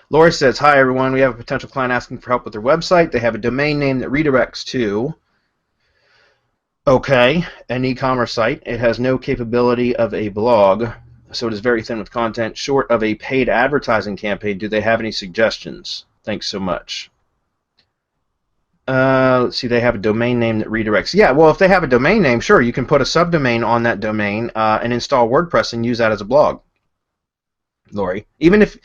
Lori says, hi, everyone. We have a potential client asking for help with their website. They have a domain name that redirects to, okay, an e-commerce site. It has no capability of a blog, so it is very thin with content. Short of a paid advertising campaign, do they have any suggestions? Thanks so much. Let's see, they have a domain name that redirects. Yeah, well, if they have a domain name, sure, you can put a subdomain on that domain and install WordPress and use that as a blog, Lori. Even if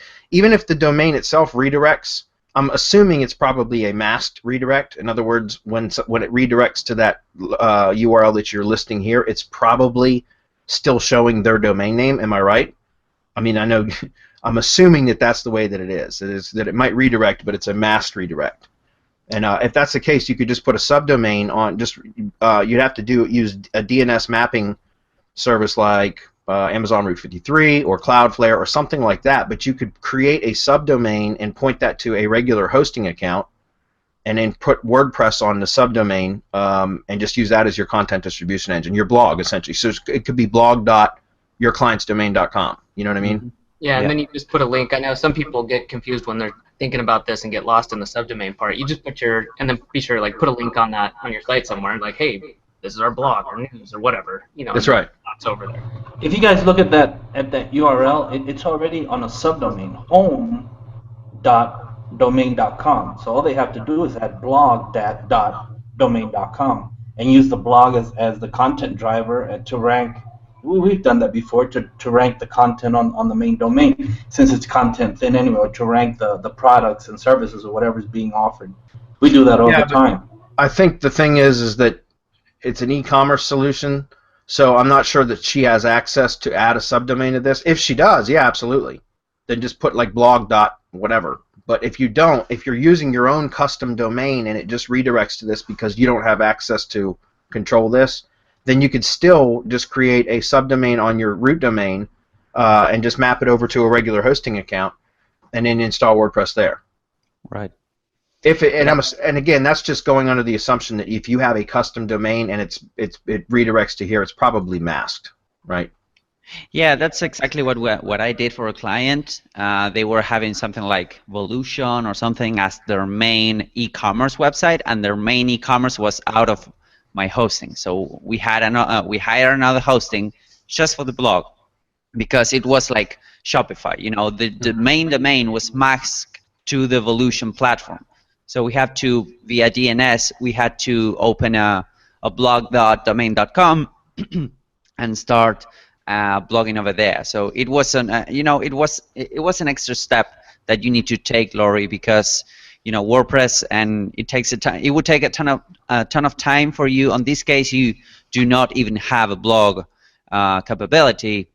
the domain itself redirects, I'm assuming it's probably a masked redirect. In other words, when it redirects to that URL that you're listing here, it's probably still showing their domain name. Am I right? I mean, I know. I'm assuming that that's the way that it is. It is that it might redirect, but it's a masked redirect. And if that's the case, you could just put a subdomain on. You'd have to use a DNS mapping service like Amazon Route 53 or Cloudflare or something like that. But you could create a subdomain and point that to a regular hosting account, and then put WordPress on the subdomain and just use that as your content distribution engine, your blog essentially. So it could be blog.yourclientsdomain.com. You know what I mean? Yeah, and then you just put a link. I know some people get confused when they're thinking about this and get lost in the subdomain part. You just put and then be sure put a link on that on your site somewhere, like, hey, this is our blog or news or whatever. That's right. It's over there. If you guys look at that URL, it's already on a subdomain, home.domain.com. So all they have to do is add blog.domain.com and use the blog as the content driver and to rank. We've done that before to rank the content on the main domain, since it's content thin anyway, or to rank the products and services or whatever's being offered. We do that all the time. I think the thing is that it's an e-commerce solution, so I'm not sure that she has access to add a subdomain to this. If she does, yeah, absolutely. Then just put like blog dot whatever. But if you don't, if you're using your own custom domain and it just redirects to this because you don't have access to control this, then you could still just create a subdomain on your root domain and just map it over to a regular hosting account and then install WordPress there. Right. And again, that's just going under the assumption that if you have a custom domain and it redirects to here, it's probably masked, right? Yeah, that's exactly what I did for a client. They were having something like Volution or something as their main e-commerce website, and their main e-commerce was out of my hosting. So we hired another hosting just for the blog because it was like Shopify. You know, the main domain was masked to the Volution platform. So we have to, via DNS, we had to open a blog.domain.com and start blogging over there. So it was it was an extra step that you need to take, Lori, because WordPress, and it would take a ton of time for you. On this case, you do not even have a blog capability,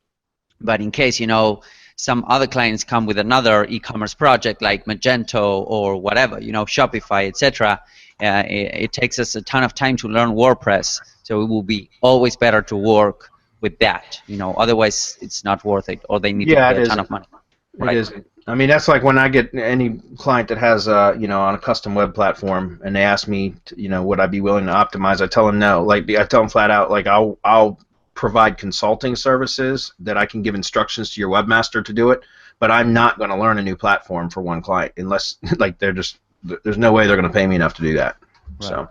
but in case some other clients come with another e-commerce project like Magento or whatever, Shopify, etc. It takes us a ton of time to learn WordPress, so it will be always better to work with that. Otherwise it's not worth it, or they need to pay a ton of money. Right? It is. I mean, that's like when I get any client that has on a custom web platform, and they ask me, would I be willing to optimize? I tell them no. Like I tell them flat out, like I'll provide consulting services that I can give instructions to your webmaster to do it, but I'm not going to learn a new platform for one client unless there's no way they're going to pay me enough to do that. Right. So.